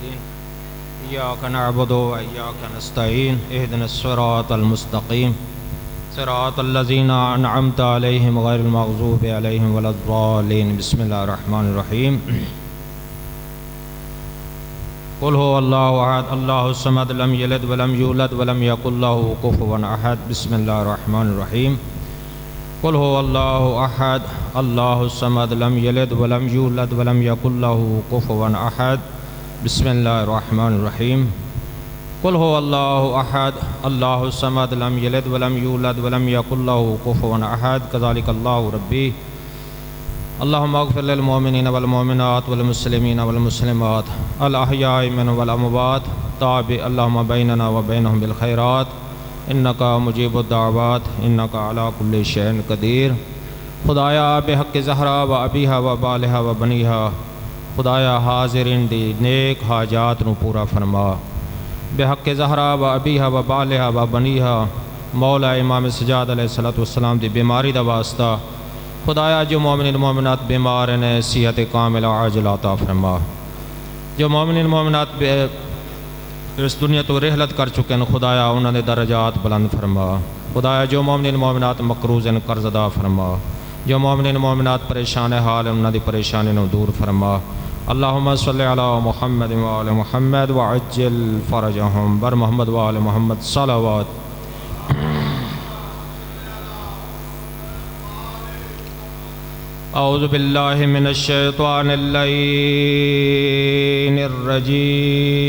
الدين إياك نعبد وإياك نستعين اهدنا الصراط المستقيم صراط الذين أنعمت عليهم غير المغضوب عليهم ولا الضالين بسم الله الرحمن الرحيم قل هو الله أحد الله الصمد لم يلد ولم يولد ولم يكن له كفوا أحد بسم الله الرحمن الرحيم قل هو الله أحد الله الصمد لم يلد ولم يولد ولم يكن له كفوا أحد بسم الله الرحمن الرحيم قل هو الله أحد الله الصمد لم يلد ولم يولد ولم يكن له كفوا أحد كذلك الله ربي اللهم اغفر للمؤمنين والمؤمنات والمسلمين والمسلمات الأحياء منهم والأموات تابع اللهم بيننا وبينهم بالخيرات إنك مجيب الدعوات إنك على كل شيء قدير خدایا بحق زہرا و ابیہا و بالہا و بنیہا خدایا حاضرین دی نیک حاجات نو پورا فرما بحق زہرا و ابیہا و بالہا و بنیہا مولا امام سجاد علیہ السلام دی بیماری دا واسطہ خدایا جو مومنین مومنات بیمار ہیں صحت کاملہ عاجلہ عطا فرما جو مومنین مومنات اس دنیا تو رحلت کر چکے ہیں خدایا انہوں نے درجات بلند فرما خدایا جو مومنین مومنات مقروض ہیں قرض ادا فرما جو مومنین مومنات پریشان حال انہوں دی پریشانی نو دور فرما اللہم صلی علی محمد و آل محمد وعجل فرجہم بر محمد و آل محمد صلوات اعوذ باللہ من الشیطان اللعین الرجیم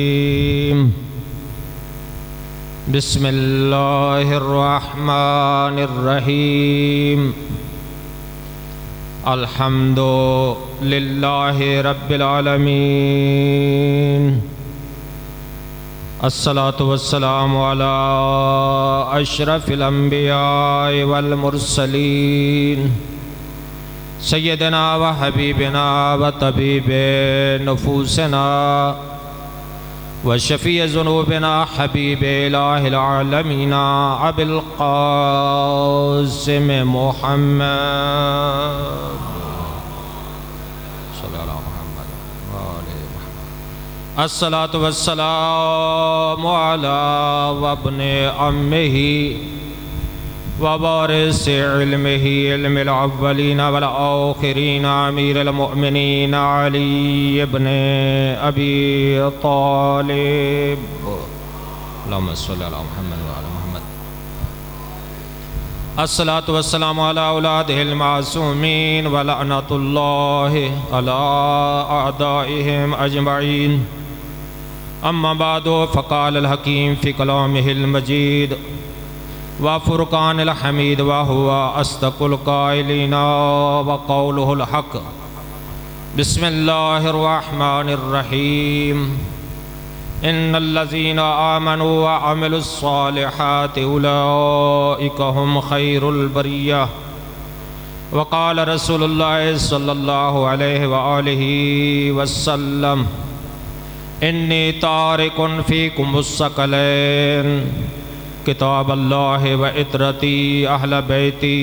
بسم اللہ الرحمن الرحیم الحمد للہ رب العالمین الصلاة والسلام علی اشرف الانبیاء والمرسلین سیدنا و حبیبنا و طبیب نفوسنا و شفیع ذنوبنا حبیب الہ العالمین ابی القاسم محمد صلی اللہ محمد و آل محمد الصلاة والسلام علی وابن امہ ووارث علمه علم الاولین والآخرین امیر المؤمنین علی ابن ابی طالب اللہم صلی علی محمد وعلی محمد الصلاة والسلام علی اولادہ المعصومین ولعنۃ اللہ علی اعدائهم اجمعین اما بعد فقال الحکیم فی کلامہ المجید وفرقان الحمید وهو اصدق القائلین وقوله الحق بسم اللہ الرحمن الرحیم ان الذین آمنوا وعملوا الصالحات اولئک هم خیر البریہ وقال رسول اللہ صلی اللہ علیہ وآلہ وسلم انی تارک فیکم الثقلین کتاب اللہ و عطرتی اہل بیتی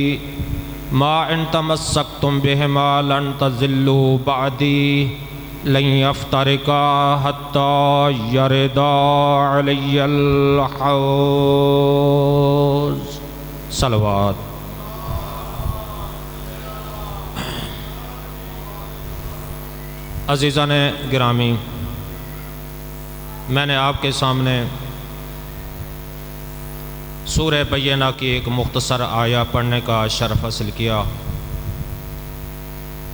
ما ان تمسکتم بہما لن تضلوا بعدی لن یفترقا حتی یردا علی الحوض صلوات عزیزان گرامی میں نے آپ کے سامنے سورہ بینہ کی ایک مختصر آیہ پڑھنے کا شرف حاصل کیا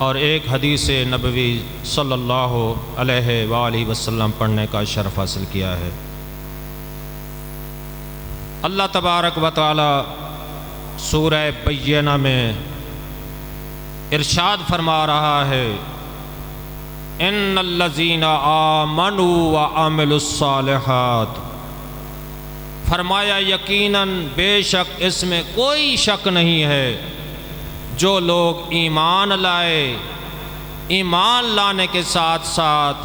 اور ایک حدیث نبوی صلی اللہ علیہ وآلہ وسلم پڑھنے کا شرف حاصل کیا ہے۔ اللہ تبارک و تعالی سورہ بینہ میں ارشاد فرما رہا ہے ان الذین آمنوا وعملوا الصالحات، فرمایا یقیناً بے شک اس میں کوئی شک نہیں ہے جو لوگ ایمان لائے، ایمان لانے کے ساتھ ساتھ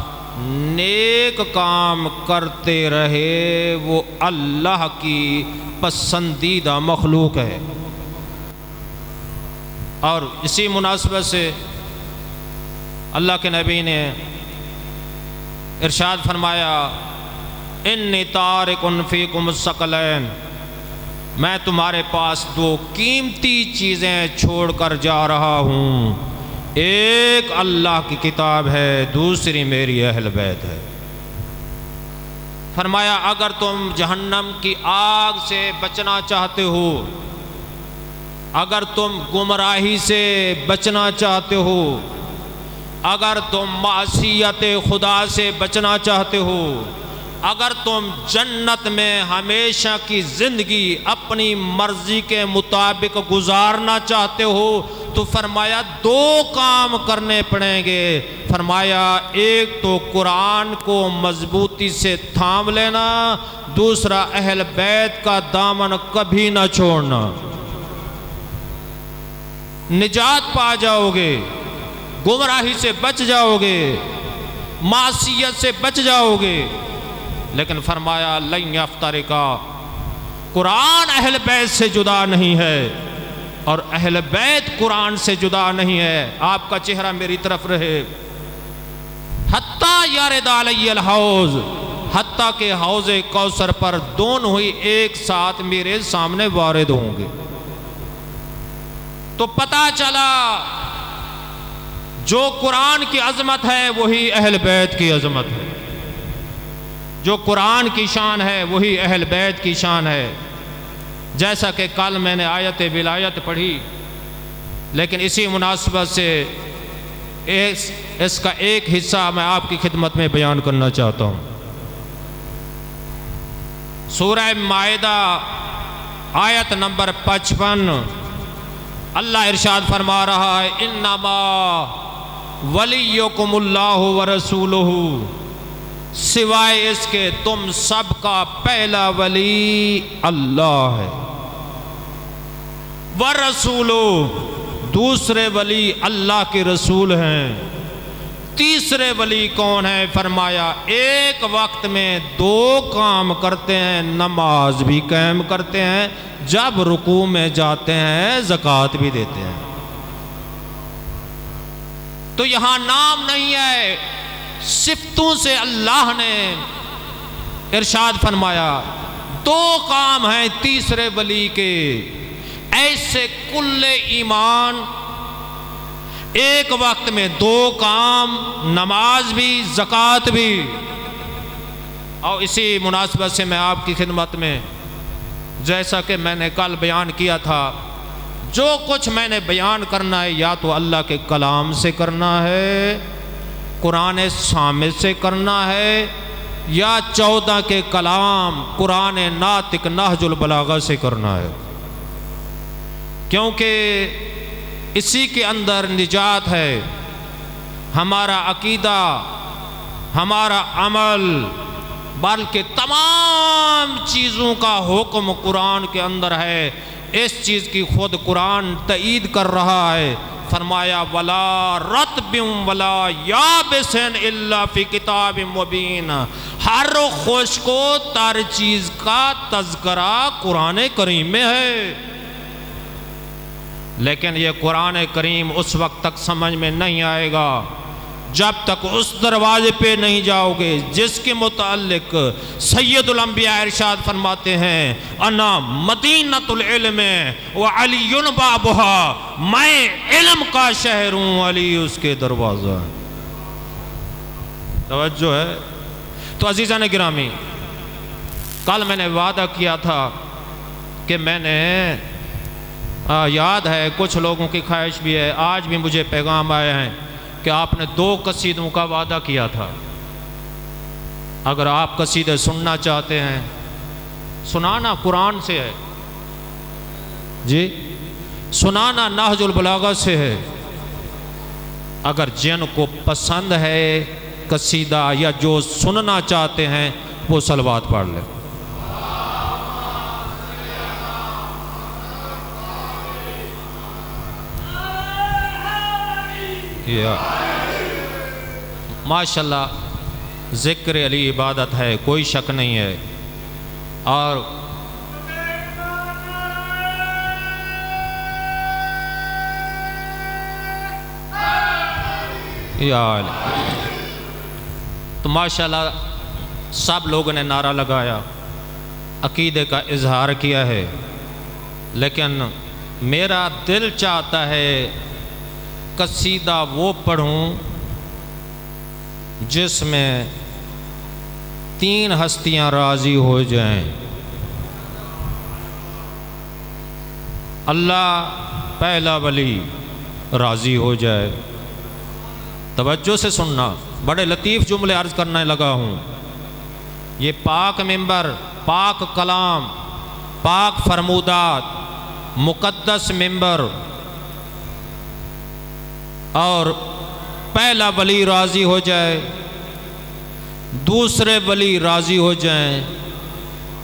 نیک کام کرتے رہے، وہ اللہ کی پسندیدہ مخلوق ہے۔ اور اسی مناسبت سے اللہ کے نبی نے ارشاد فرمایا انی تارک فیکم الثقلین، میں تمہارے پاس دو قیمتی چیزیں چھوڑ کر جا رہا ہوں، ایک اللہ کی کتاب ہے، دوسری میری اہل بیت ہے۔ فرمایا اگر تم جہنم کی آگ سے بچنا چاہتے ہو، اگر تم گمراہی سے بچنا چاہتے ہو، اگر تم معصیت خدا سے بچنا چاہتے ہو، اگر تم جنت میں ہمیشہ کی زندگی اپنی مرضی کے مطابق گزارنا چاہتے ہو، تو فرمایا دو کام کرنے پڑیں گے۔ فرمایا ایک تو قرآن کو مضبوطی سے تھام لینا، دوسرا اہل بیت کا دامن کبھی نہ چھوڑنا۔ نجات پا جاؤ گے، گمراہی سے بچ جاؤ گے، معصیت سے بچ جاؤ گے، لیکن فرمایا لن یفترقا، قرآن اہل بیت سے جدا نہیں ہے اور اہل بیت قرآن سے جدا نہیں ہے۔ آپ کا چہرہ میری طرف رہے، حتیٰ یارد علی الحوض، حتیٰ کہ حوض کوثر پر دونوں ہی ایک ساتھ میرے سامنے وارد ہوں گے۔ تو پتہ چلا جو قرآن کی عظمت ہے وہی اہل بیت کی عظمت ہے، جو قرآن کی شان ہے وہی اہل بیت کی شان ہے۔ جیسا کہ کل میں نے آیت ولایت پڑھی، لیکن اسی مناسبت سے اس کا ایک حصہ میں آپ کی خدمت میں بیان کرنا چاہتا ہوں۔ سورہ مائدہ آیت نمبر 55، اللہ ارشاد فرما رہا ہے انما ولیکم اللہ ورسولہ، سوائے اس کے تم سب کا پہلا ولی اللہ ہے، ورسولہ، دوسرے ولی اللہ کے رسول ہیں، تیسرے ولی کون ہے؟ فرمایا ایک وقت میں دو کام کرتے ہیں، نماز بھی قائم کرتے ہیں، جب رکوع میں جاتے ہیں زکوٰۃ بھی دیتے ہیں۔ تو یہاں نام نہیں ہے، صفتوں سے اللہ نے ارشاد فرمایا دو کام ہیں تیسرے ولی کے، ایسے کل ایمان، ایک وقت میں دو کام، نماز بھی زکوٰۃ بھی۔ اور اسی مناسبت سے میں آپ کی خدمت میں، جیسا کہ میں نے کل بیان کیا تھا، جو کچھ میں نے بیان کرنا ہے یا تو اللہ کے کلام سے کرنا ہے، قرآن صامت سے کرنا ہے، یا 14 کے کلام قرآن ناطق نہج البلاغہ سے کرنا ہے، کیونکہ اسی کے اندر نجات ہے۔ ہمارا عقیدہ، ہمارا عمل، بلکہ تمام چیزوں کا حکم قرآن کے اندر ہے۔ اس چیز کی خود قرآن تائید کر رہا ہے، فرمایا ولا رطب ولا یابس الا فی کتاب مبین، ہر خشک و تر چیز کا تذکرہ قرآن کریم میں ہے۔ لیکن یہ قرآن کریم اس وقت تک سمجھ میں نہیں آئے گا جب تک اس دروازے پہ نہیں جاؤ گے جس کے متعلق سید الانبیاء ارشاد فرماتے ہیں انا مدینۃ العلم وعلی بابها، میں علم کا شہر ہوں، علی اس کے دروازہ۔ توجہ ہے؟ تو عزیزان گرامی، کل میں نے وعدہ کیا تھا کہ میں نے یاد ہے، کچھ لوگوں کی خواہش بھی ہے، آج بھی مجھے پیغام آئے ہیں کہ آپ نے 2 قصیدوں کا وعدہ کیا تھا۔ اگر آپ قصیدے سننا چاہتے ہیں، سنانا قرآن سے ہے جی، سنانا نہج البلاغہ سے ہے۔ اگر جن کو پسند ہے قصیدہ یا جو سننا چاہتے ہیں وہ صلوات پڑھ لیں۔ ماشاءاللہ ذکر علی عبادت ہے، کوئی شک نہیں ہے، اور تو ماشاءاللہ سب لوگوں نے نعرہ لگایا، عقیدے کا اظہار کیا ہے، لیکن میرا دل چاہتا ہے قصیدہ وہ پڑھوں جس میں 3 ہستیاں راضی ہو جائیں۔ اللہ پہلا ولی راضی ہو جائے۔ توجہ سے سننا، بڑے لطیف جملے عرض کرنے لگا ہوں۔ یہ پاک منبر، پاک کلام، پاک فرمودات، مقدس منبر، اور پہلا ولی راضی ہو جائے، دوسرے ولی راضی ہو جائیں،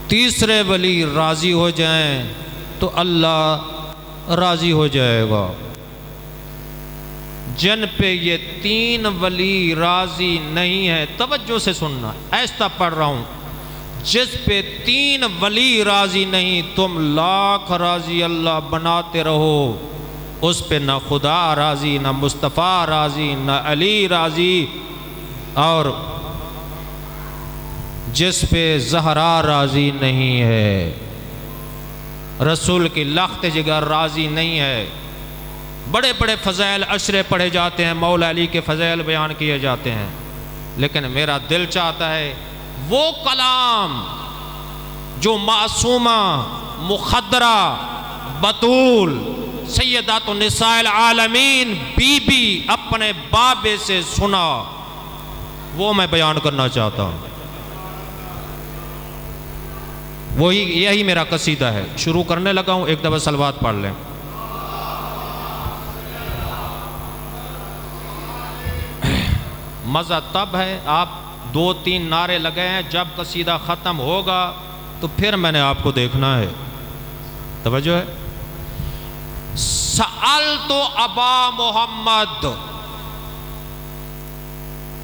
تیسرے ولی راضی ہو جائیں تو اللہ راضی ہو جائے گا۔ جن پہ یہ 3 ولی راضی نہیں ہے، توجہ سے سننا، ایسا پڑھ رہا ہوں، جس پہ 3 ولی راضی نہیں، تم لاکھ راضی اللہ بناتے رہو، اس پہ نہ خدا راضی، نہ مصطفیٰ راضی، نہ علی راضی، اور جس پہ زہرا راضی نہیں ہے، رسول کی لخت جگر راضی نہیں ہے۔ بڑے بڑے فضائل عشرے پڑھے جاتے ہیں، مولا علی کے فضائل بیان کیے جاتے ہیں، لیکن میرا دل چاہتا ہے وہ کلام جو معصومہ، مخدرہ، بطول، سیدات النساء العالمین بی بی اپنے بابے سے سنا، وہ میں بیان کرنا چاہتا ہوں۔ یہی میرا قصیدہ ہے۔ شروع کرنے لگا ہوں، ایک دفعہ صلوات پڑھ لیں۔ مزہ تب ہے، آپ 2-3 نعرے لگے ہیں، جب قصیدہ ختم ہوگا تو پھر میں نے آپ کو دیکھنا ہے۔ توجہ ہے۔ سألت ابا محمد،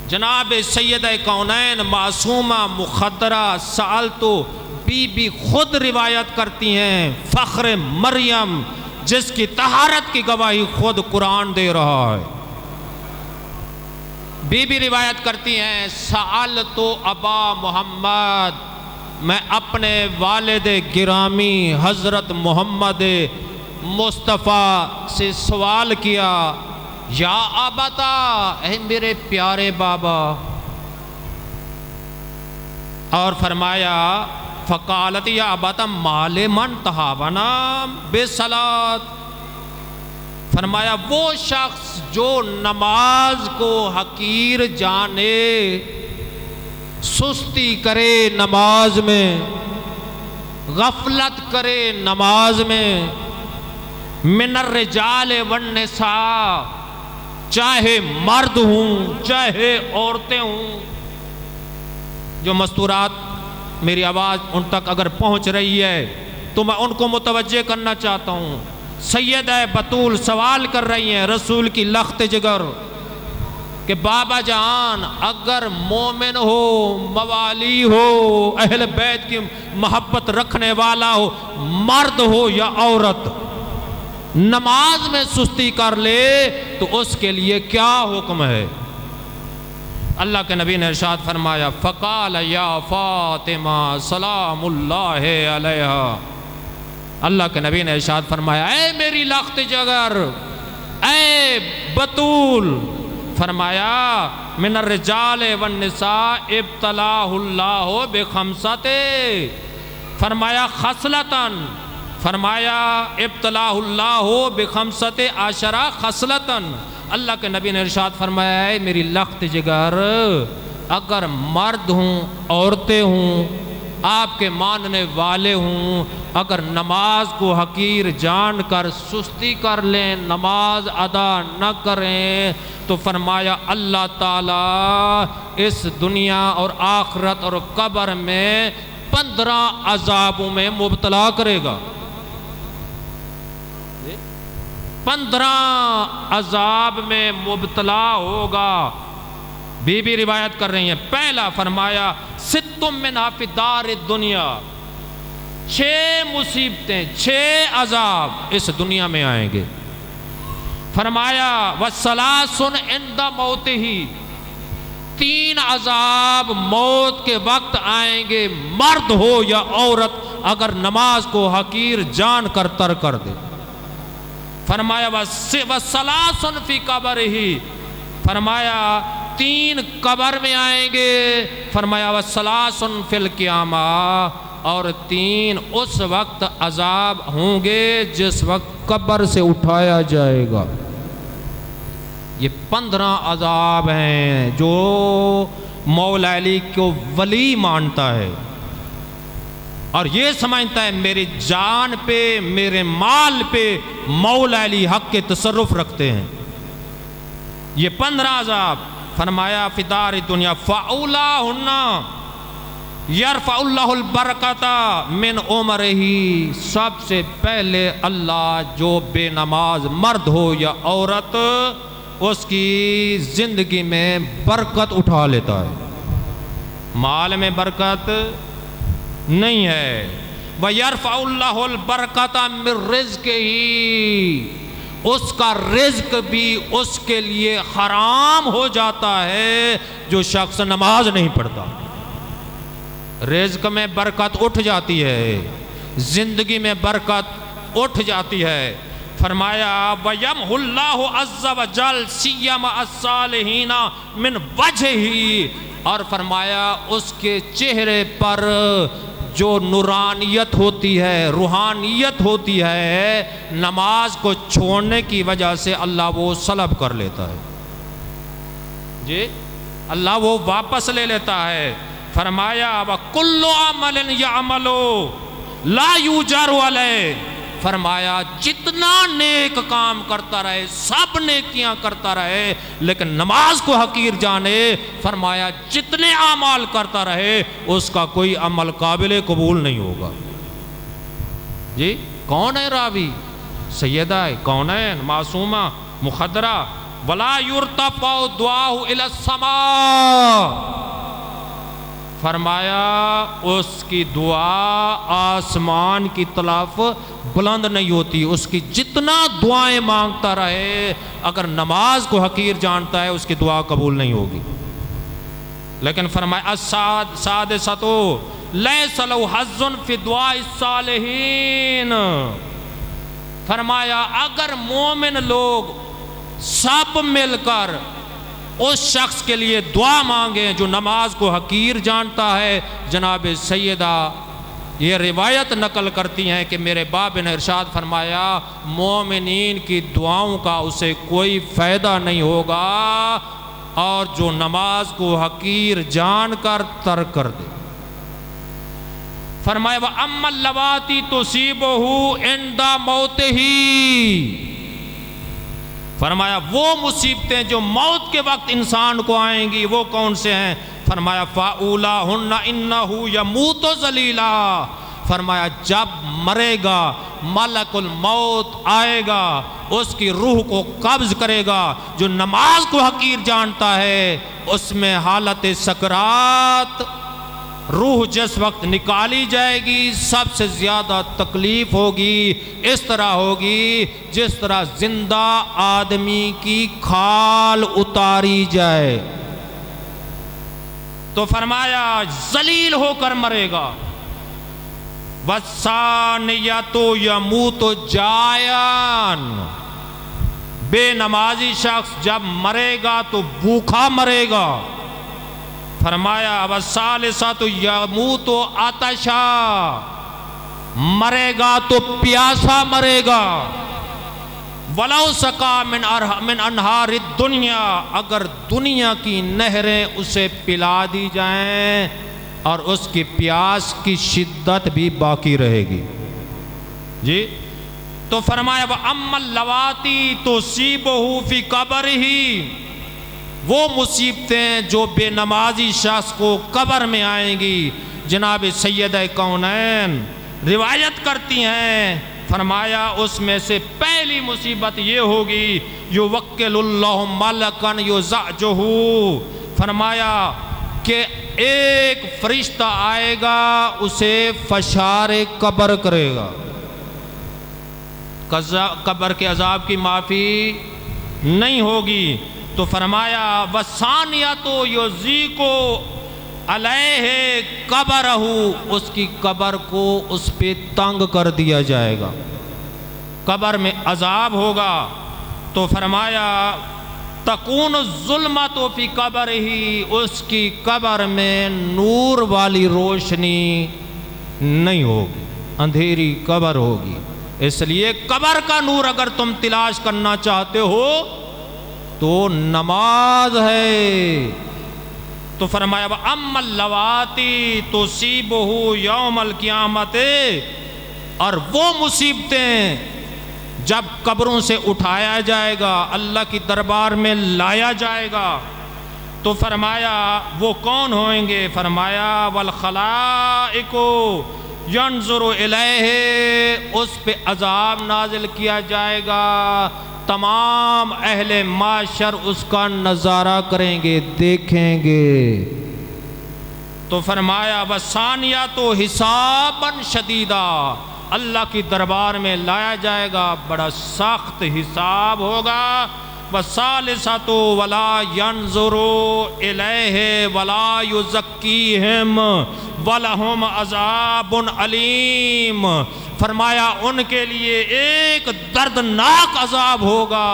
جناب سیدہ کونین معصومہ مخدرہ، سألت بی بی خود روایت کرتی ہیں، فخر مریم جس کی طہارت کی گواہی خود قرآن دے رہا ہے، بی بی روایت کرتی ہیں، سألت ابا محمد، میں اپنے والد گرامی حضرت محمد مصطفیٰ سے سوال کیا، یا ابتا، اے میرے پیارے بابا، اور فرمایا، فقالت یا ابتا مال من تہاونا بصلاۃ، فرمایا وہ شخص جو نماز کو حقیر جانے، سستی کرے نماز میں، غفلت کرے نماز میں، من الرجال والنساء، چاہے مرد ہوں چاہے عورتیں ہوں، جو مستورات میری آواز ان تک اگر پہنچ رہی ہے تو میں ان کو متوجہ کرنا چاہتا ہوں۔ سیدہ بطول سوال کر رہی ہیں رسول کی لخت جگر کہ بابا جان، اگر مومن ہو، موالی ہو، اہل بیت کی محبت رکھنے والا ہو، مرد ہو یا عورت، نماز میں سستی کر لے تو اس کے لیے کیا حکم ہے؟ اللہ کے نبی نے ارشاد فرمایا، فقال یا فاطمہ سلام اللہ علیہا، اللہ کے نبی نے ارشاد فرمایا، اے میری لخت جگر، اے بطول، فرمایا من الرجال والنساء ابتلاہ اللہ بخمسۃ، فرمایا خصلتن، فرمایا ابتلاہ اللہ بخمسۃ عشرہ خصلتن، اللہ کے نبی نے ارشاد فرمایا ہے میری لخت جگر، اگر مرد ہوں، عورتیں ہوں، آپ کے ماننے والے ہوں، اگر نماز کو حقیر جان کر سستی کر لیں، نماز ادا نہ کریں، تو فرمایا اللہ تعالیٰ اس دنیا اور آخرت اور قبر میں 15 عذابوں میں مبتلا کرے گا۔ 15 عذاب میں مبتلا ہوگا۔ بی بی روایت کر رہی ہیں، پہلا فرمایا ستم منہا فی دار الدنیا، 6 مصیبتیں، 6 عذاب اس دنیا میں آئیں گے۔ فرمایا وَثَلَاثٌ عِنْدَ مَوْتِهِ، 3 عذاب موت کے وقت آئیں گے، مرد ہو یا عورت، اگر نماز کو حقیر جان کر ترک کر دے۔ فرمایا وَثَلَاثٌ فِي قَبْرِهِ، فرمایا 3 قبر میں آئیں گے۔ فرمایا وَثَلَاثٌ فِي الْقِيَامَةِ، اور 3 اس وقت عذاب ہوں گے جس وقت قبر سے اٹھایا جائے گا۔ یہ 15 عذاب ہیں جو مولا علی کو ولی مانتا ہے اور یہ سمجھتا ہے میری جان پہ، میرے مال پہ مولا علی حق کے تصرف رکھتے ہیں۔ یہ 15 عذاب فرمایا فی دار دنیا فَأُولَاهُنَّ یرفع اللہ البرکۃ من عمرہ، سب سے پہلے اللہ جو بے نماز مرد ہو یا عورت اس کی زندگی میں برکت اٹھا لیتا ہے۔ مال میں برکت نہیں ہے۔ وَيَرْفَعُ اللَّهُ الْبَرْكَةَ مِنْ رِزْقِهِ، اس کا رزق بھی اس کے لیے حرام ہو جاتا ہے جو شخص نماز نہیں پڑھتا۔ رزق میں برکت اٹھ جاتی ہے، زندگی میں برکت اٹھ جاتی ہے۔ فرمایا وَيَمْحُ اللَّهُ عَزَّ وَجَلَّ سِيَّمَ الصَّالِحِينَ مِنْ وَجْهِهِ، اور فرمایا اس کے چہرے پر جو نورانیت ہوتی ہے، روحانیت ہوتی ہے، نماز کو چھوڑنے کی وجہ سے اللہ وہ سلب کر لیتا ہے، جی اللہ وہ واپس لے لیتا ہے۔ فرمایا وَكُلُّ عَمَلٍ يَعْمَلُ لَا يُجَرُ عَلَيْهِ، فرمایا جتنا نیک کام کرتا رہے، سب نیکیاں کرتا رہے، لیکن نماز کو حقیر جانے، فرمایا جتنے اعمال کرتا رہے اس کا کوئی عمل قابل قبول نہیں ہوگا۔ جی کون ہے راوی؟ سیدہ کونین معصومہ مخدرہ، وَلَا يُرْتَفَعُ دُعَاهُ إِلَى السَّمَاءِ، فرمایا اس کی دعا آسمان کی طرف بلند نہیں ہوتی، اس کی جتنا دعائیں مانگتا رہے اگر نماز کو حقیر جانتا ہے اس کی دعا قبول نہیں ہوگی۔ لیکن فرمایا السادسۃ لیس لہ حظ فی دعاء الصالحین، فرمایا اگر مومن لوگ سب مل کر اس شخص کے لیے دعا مانگیں جو نماز کو حقیر جانتا ہے، جناب سیدہ یہ روایت نقل کرتی ہیں کہ میرے باپ نے ارشاد فرمایا مومنین کی دعاؤں کا اسے کوئی فائدہ نہیں ہوگا اور جو نماز کو حقیر جان کر ترک کر دے۔ فرمایا وَأَمَّا اللَّوَاتِي تُصِيبُهُ عِنْدَ مَوْتِهِ، فرمایا وہ مصیبتیں جو موت کے وقت انسان کو آئیں گی وہ کون سے ہیں؟ فرمایا فَأُولَاهُنَّ إِنَّهُ يَمُوتُ ذَلِيلًا، فرمایا جب مرے گا ملک الموت آئے گا، اس کی روح کو قبض کرے گا، جو نماز کو حقیر جانتا ہے اس میں حالت سکرات روح جس وقت نکالی جائے گی سب سے زیادہ تکلیف ہوگی، اس طرح ہوگی جس طرح زندہ آدمی کی کھال اتاری جائے۔ تو فرمایا ذلیل ہو کر مرے گا۔ وَالثَّانِيَةُ يَمُوتُ جَائِعًا، بے نمازی شخص جب مرے گا تو بھوکا مرے گا۔ فرمایا وَالثَّالِثَةُ يَمُوتُ عَطَشًا، مرے گا تو پیاسا مرے گا۔ وَلَوْ سَقَى مِنْ أَنْهَارِ الدُّنْيَا، اگر دنیا کی نہریں اسے پلا دی جائیں اور اس کی پیاس کی شدت بھی باقی رہے گی۔ جی تو فرمایا وَأَمَّا اللَّوَاتِي تُصِيبُهُ فِي قَبْرِهِ، وہ مصیبتیں جو بے نمازی شخص کو قبر میں آئیں گی، جناب سیدہ کونین روایت کرتی ہیں، فرمایا اس میں سے پہلی مصیبت یہ ہوگی یوکل اللہ ملکن یزعجہ، فرمایا کہ ایک فرشتہ آئے گا اسے فشار قبر کرے گا، قبر کے عذاب کی معافی نہیں ہوگی۔ تو فرمایا وَثَانِيَةُ يُزِيقُ عَلَيْهِ قَبْرَهُ، اس کی قبر کو اس پہ تنگ کر دیا جائے گا، قبر میں عذاب ہوگا۔ تو فرمایا تَكُونُ الظُّلْمَةُ فِي قَبْرِهِ، اس کی قبر میں نور والی روشنی نہیں ہوگی، اندھیری قبر ہوگی۔ اس لیے قبر کا نور اگر تم تلاش کرنا چاہتے ہو تو نماز ہے۔ تو فرمایا وَأَمَّا اللَّوَاتِي تُصِيبُهُ يَوْمَ الْقِيَامَةِ، اور وہ مصیبتیں جب قبروں سے اٹھایا جائے گا، اللہ کی دربار میں لایا جائے گا، تو فرمایا وہ کون ہوئیں گے؟ فرمایا وَالْخَلَائِقُ يَنْظُرُ إِلَيْهِ، اس پہ عذاب نازل کیا جائے گا، تمام اہل معاشر اس کا نظارہ کریں گے، دیکھیں گے۔ تو فرمایا وَثَانِيَةُ حِسَابًا شَدِيدًا، اللہ کی دربار میں لایا جائے گا، بڑا سخت حساب ہوگا۔ وَثَالِثَةُ وَلَا يَنْظُرُ إِلَيْهِ وَلَا يُزَكِّيهِمْ وَلَهُمْ عَذَابٌ عَلِيمٌ، فرمایا ان کے لیے ایک دردناک عذاب ہوگا،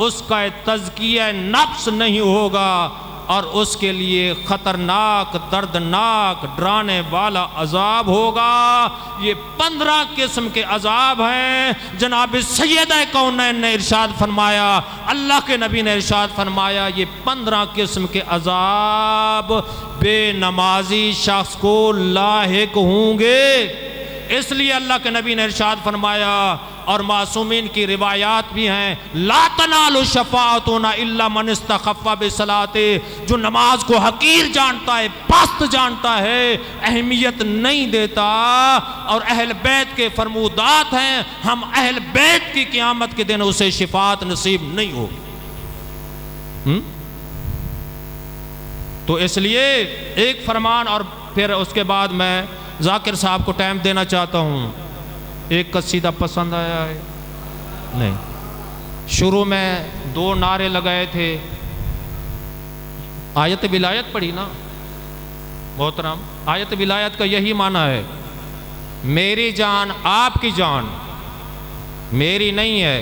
اس کا تزکیہ نفس نہیں ہوگا، اور اس کے لیے خطرناک، دردناک، ڈرانے والا عذاب ہوگا۔ یہ 15 قسم کے عذاب ہیں۔ جناب سیدہ کونین نے ارشاد فرمایا، اللہ کے نبی نے ارشاد فرمایا، یہ 15 قسم کے عذاب بے نمازی شخص کو لاحق ہوں گے۔ اس لیے اللہ کے نبی نے ارشاد فرمایا، اور معصومین کی روایات بھی ہیں، لا تنال شفاعتنا الا من استخف بصلاۃ، جو نماز کو حقیر جانتا ہے، پست جانتا ہے، اہمیت نہیں دیتا، اور اہل بیت کے فرمودات ہیں، ہم اہل بیت کی قیامت کے دن اسے شفاعت نصیب نہیں ہوگی۔ تو اس لیے ایک فرمان، اور پھر اس کے بعد میں ذاکر صاحب کو ٹائم دینا چاہتا ہوں۔ ایک قصیدہ پسند آیا ہے؟ نہیں، شروع میں 2 نعرے لگائے تھے، آیت ولایت پڑھی نا محترم، آیت ولایت کا یہی معنی ہے، میری جان آپ کی جان، میری نہیں ہے،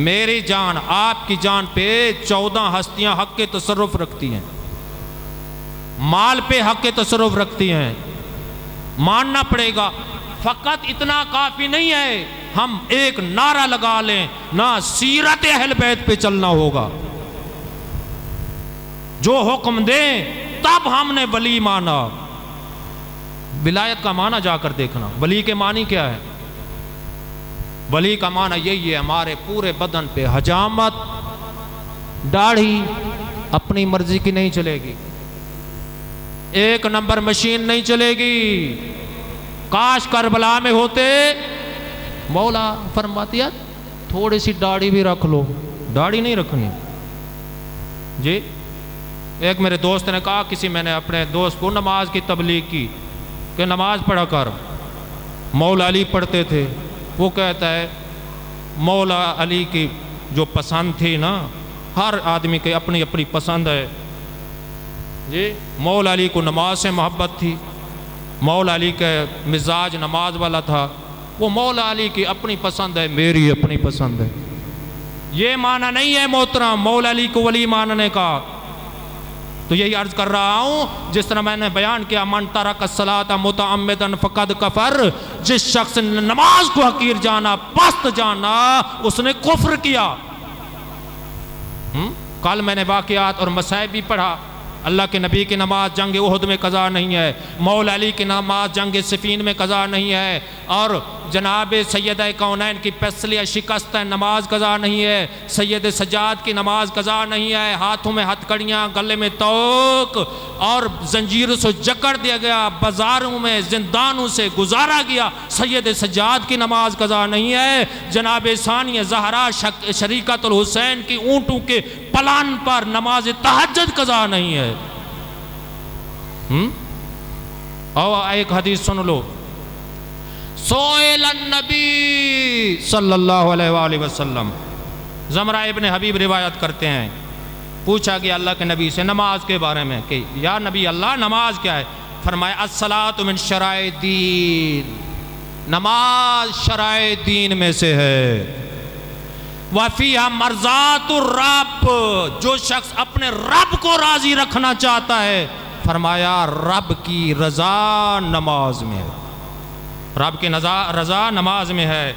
میری جان آپ کی جان پہ 14 ہستیاں حق کے تصرف رکھتی ہیں، مال پہ حق کے تصرف رکھتی ہیں، ماننا پڑے گا۔ فقط اتنا کافی نہیں ہے ہم ایک نعرہ لگا لیں، نہ سیرت اہل بیت پہ چلنا ہوگا، جو حکم دیں تب ہم نے ولی مانا۔ ولایت کا معنی جا کر دیکھنا، ولی کے معنی کیا ہے؟ ولی کا معنی یہی ہے، ہمارے پورے بدن پہ حجامت، داڑھی اپنی مرضی کی نہیں چلے گی، 1 نمبر مشین نہیں چلے گی۔ کاش کربلا میں ہوتے، مولا فرماتی ہے تھوڑی سی داڑھی بھی رکھ لو، داڑھی نہیں رکھنی جی۔ ایک میرے دوست نے کہا، میں نے اپنے دوست کو نماز کی تبلیغ کی کہ نماز پڑھا کر، مولا علی پڑھتے تھے، وہ کہتا ہے مولا علی کی جو پسند تھی نا، ہر آدمی کی اپنی اپنی پسند ہے جی، مولا علی کو نماز سے محبت تھی، مولا علی کا مزاج نماز والا تھا، وہ مولا علی کی اپنی پسند ہے، میری اپنی پسند ہے۔ یہ معنی نہیں ہے محترم مولا علی کو ولی ماننے کا۔ تو یہی عرض کر رہا ہوں، جس طرح میں نے بیان کیا، من ترک الصلاۃ متعمدا فقد کفر، جس شخص نے نماز کو حقیر جانا، پست جانا، اس نے کفر کیا۔ کل میں نے واقعات اور مصائب بھی پڑھا، اللہ کے نبی کی نماز جنگ احد میں قضا نہیں ہے، مولا علی کی نماز جنگ صفین میں قضا نہیں ہے، اور جناب سیدہ کونین کی فیصلیہ شکست ہے، نماز قضا نہیں ہے، سید سجاد کی نماز قضا نہیں ہے، ہاتھوں میں ہتھکڑیاں، گلے میں توق، اور زنجیر سے جکڑ دیا گیا، بازاروں میں زندانوں سے گزارا گیا، سید سجاد کی نماز قضا نہیں ہے۔ جناب ثانیہ زہرا شریکۃ الحسین کی اونٹوں کے پلان پر نماز تہجد قضا نہیں ہے۔ اور ایک حدیث سن لو، سئل النبی صلی اللہ علیہ وآلہ وسلم، زمرہ ابن حبیب روایت کرتے ہیں، پوچھا گیا اللہ کے نبی سے نماز کے بارے میں کہ یا نبی اللہ نماز کیا ہے؟ فرمایا الصلاۃ من شرائع دین، نماز شرائع دین میں سے ہے۔ وَفِيهَا مَرْضَاتُ الرَّبِّ، جو شخص اپنے رب کو راضی رکھنا چاہتا ہے، فرمایا رب کی رضا نماز میں ہے، رب کی رضا نماز میں ہے۔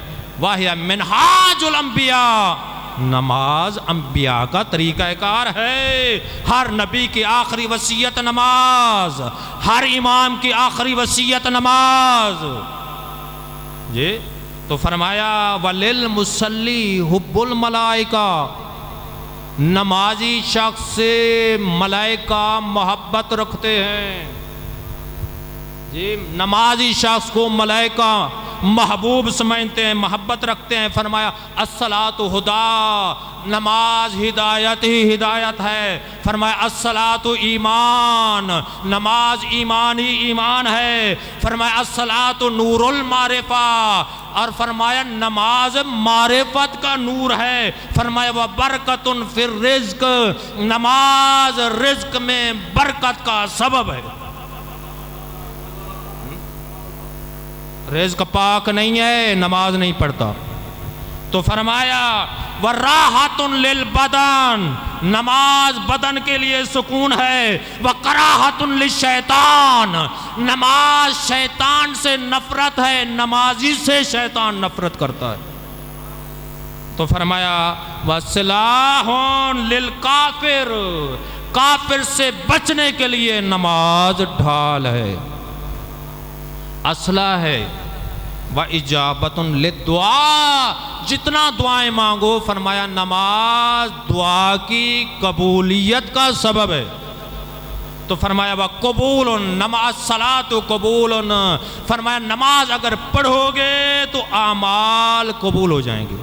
وَهِيَ مِنْهَاجُ الْأَنْبِيَاءِ، نماز انبیاء کا طریقہ کار ہے۔ ہر نبی کی آخری وصیت نماز، ہر امام کی آخری وصیت نماز جی۔ تو فرمایا وَلِلْمُصَلِّي حُبُّ الْمَلَائِكَةِ، نمازی شخص سے ملائکہ محبت رکھتے ہیں جی، نمازی شخص کو ملائکہ محبوب سمجھتے ہیں، محبت رکھتے ہیں۔ فرمایا الصلاۃ ہدیٰ، نماز ہدایت ہی ہدایت ہے۔ فرمایا الصلاۃ ایمان، نماز ایمان ہی ایمان ہے۔ فرمایا الصلاۃ نور المعرفہ، اور فرمایا نماز معرفت کا نور ہے۔ فرمایا وبرکۃ فی الرزق، نماز رزق میں برکت کا سبب ہے۔ رزق پاک نہیں ہے نماز نہیں پڑھتا۔ تو فرمایا وراحۃ للبدن، نماز بدن کے لیے سکون ہے۔ وکراہۃ للشیطان، نماز شیطان سے نفرت ہے، نمازی سے شیطان نفرت کرتا ہے۔ تو فرمایا وسلاح للکافر، کافر سے بچنے کے لیے نماز ڈھال ہے، اسلحہ ہے۔ وَإِجَابَةٌ لِلدُّعَا، جتنا دعائیں مانگو، فرمایا نماز دعا کی قبولیت کا سبب ہے۔ تو فرمایا وَقُبُولٌ، نماز صلاۃ قبول، فرمایا نماز اگر پڑھو گے تو اعمال قبول ہو جائیں گے۔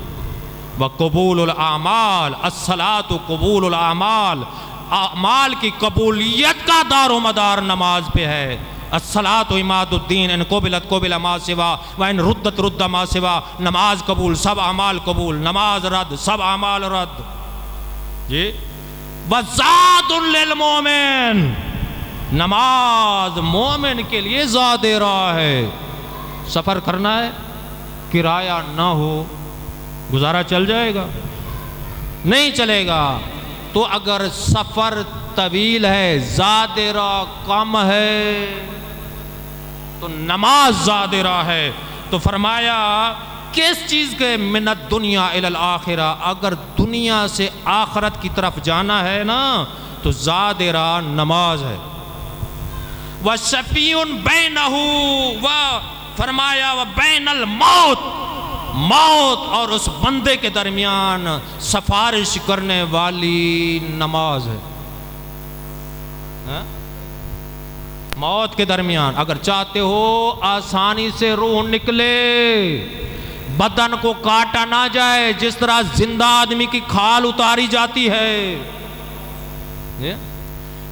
وَقُبُولُ الْأَعْمَالِ، الصَّلَاةُ قبول الاعمال، اعمال کی قبولیت کا دار و مدار نماز پہ ہے۔ الصلاۃ عماد الدین، ان قبلت قبل ما سوا وان ردت رد ما سوا، نماز قبول سب اعمال قبول، نماز رد سب اعمال رد جی۔ وزاد للمومن، نماز مومن کے لیے زاد راہ ہے۔ سفر کرنا ہے، کرایہ نہ ہو گزارا چل جائے گا؟ نہیں چلے گا۔ تو اگر سفر طویل ہے، زاد راہ کم ہے، تو نماز زاد راہ ہے۔ تو فرمایا کس چیز کے؟ من الدنیا الی الاخرہ، اگر دنیا سے آخرت کی طرف جانا ہے نا تو زاد راہ نماز ہے۔ وشفیع بینہ، فرمایا وبین الموت، موت اور اس بندے کے درمیان سفارش کرنے والی نماز ہے۔ موت کے درمیان اگر چاہتے ہو آسانی سے روح نکلے، بدن کو کاٹا نہ جائے، جس طرح زندہ آدمی کی کھال اتاری جاتی ہے،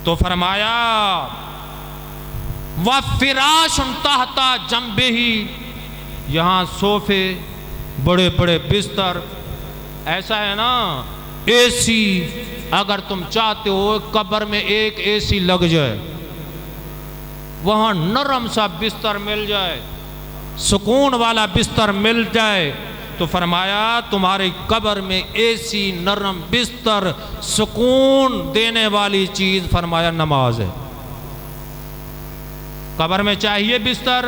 تو فرمایا وَفِرَاشٌ تَحْتَ جَنبِهِ، یہاں صوفے، بڑے بڑے بستر، ایسا ہے نا اے سی، اگر تم چاہتے ہو قبر میں ایک اے سی لگ جائے، وہاں نرم سا بستر مل جائے، سکون والا بستر مل جائے، تو فرمایا تمہاری قبر میں اے سی، نرم بستر، سکون دینے والی چیز فرمایا نماز ہے۔ قبر میں چاہیے بستر،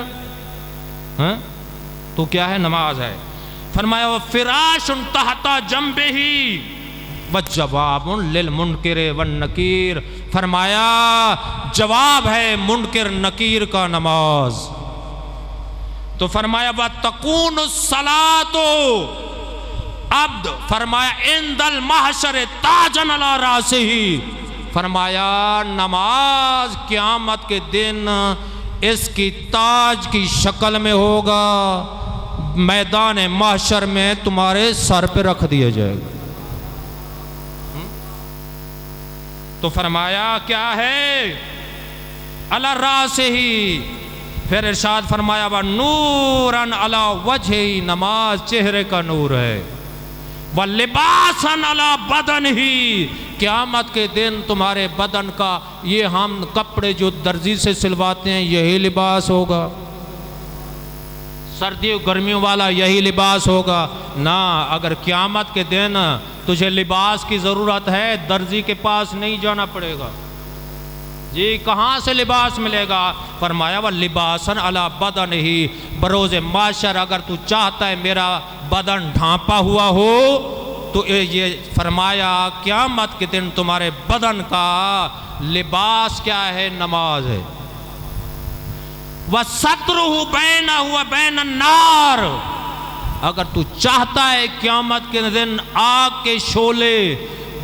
تو کیا ہے؟ نماز ہے۔ فرمایا وَفِرَاشٌ تَحْتَ جَنبِهِ وَجَوَابٌ لِلْمُنْكِرِ وَالنَّكِيرِ، فرمایا جواب ہے منکر نکیر کا نماز۔ تو فرمایا وَتَكُونُ الصَّلَاةُ عبد، فرمایا عند المحشر تاجن علی راسہ، فرمایا نماز قیامت کے دن اس کی تاج کی شکل میں ہوگا، میدان محشر میں تمہارے سر پہ رکھ دیا جائے گا۔ تو فرمایا کیا ہے؟ علی راسہ، پھر ارشاد فرمایا وَنُورًا علی وجہہ، نماز چہرے کا نور ہے۔ وَلِبَاسًا علی بدنہ، قیامت کے دن تمہارے بدن کا یہ ہم کپڑے جو درزی سے سلواتے ہیں یہی لباس ہوگا، سردیوں گرمیوں والا یہی لباس ہوگا نہ۔ اگر قیامت کے دن تجھے لباس کی ضرورت ہے درزی کے پاس نہیں جانا پڑے گا، جی کہاں سے لباس ملے گا؟ فرمایا وہ لباسن علی بدن ہی، بروز معاشر اگر تو چاہتا ہے میرا بدن ڈھانپا ہوا ہو تو یہ فرمایا قیامت کے دن تمہارے بدن کا لباس کیا ہے؟ نماز ہے۔ وَسَتْرُهُ بَيْنَهُ وَبَيْنَ النَّارِ، اگر تو چاہتا ہے قیامت کے دن آگ کے شعلے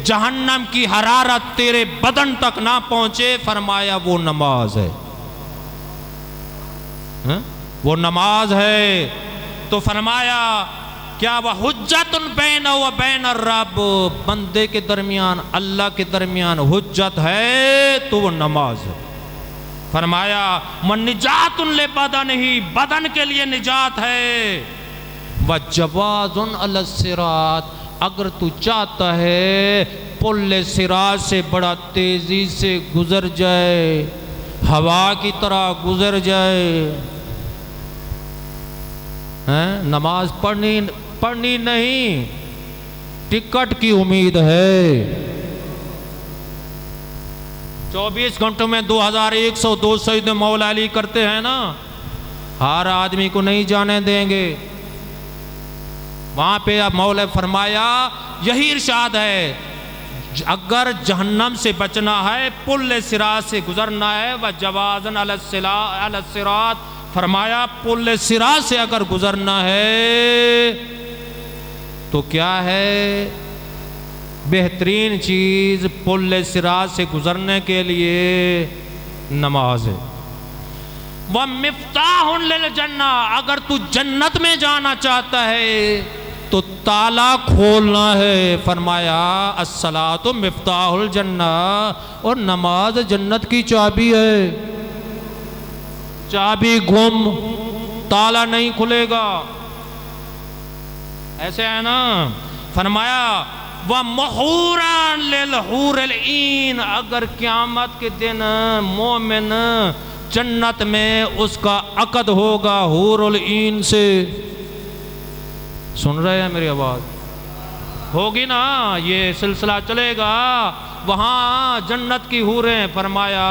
جہنم کی حرارت تیرے بدن تک نہ پہنچے، فرمایا وہ نماز ہے، وہ نماز ہے۔ تو فرمایا کیا وہ حجت بین و بین الرب، بندے کے درمیان اللہ کے درمیان حجت ہے تو وہ نماز ہے۔ فرمایا من نجات لبدن ہی، بدن کے لیے نجات ہے۔ وجواز علی الصراط، اگر تو چاہتا ہے پل صراط سے بڑا تیزی سے گزر جائے، ہوا کی طرح گزر جائے، نماز پڑھنی نہیں، ٹکٹ کی امید ہے۔ 24 گھنٹوں میں 2102 سجدے مولا علی کرتے ہیں نا، ہر آدمی کو نہیں جانے دیں گے۔ وہاں پہ اب مولا فرمایا یہی ارشاد ہے، اگر جہنم سے بچنا ہے پل صراط سے گزرنا ہے، وجوازن علی الصراط، فرمایا پل صراط سے اگر گزرنا ہے تو کیا ہے بہترین چیز پل صراط سے گزرنے کے لیے نماز ہے۔ وَمِفْتَاحٌ لِلْجَنَّةِ، اگر تو جنت میں جانا چاہتا ہے تو تالا کھولنا ہے، فرمایا الصلاۃ مفتاح الجنہ، اور نماز جنت کی چابی ہے، چابی گم تالا نہیں کھلے گا، ایسے ہے نا۔ فرمایا وَمُحُورًا لِلْحُورِ الْعِينِ، اگر قیامت کے دن مومن جنت میں اس کا عقد ہوگا حور العین سے، سن رہے ہیں میری آواز؟ ہوگی نا، یہ سلسلہ چلے گا، وہاں جنت کی حوریں۔ فرمایا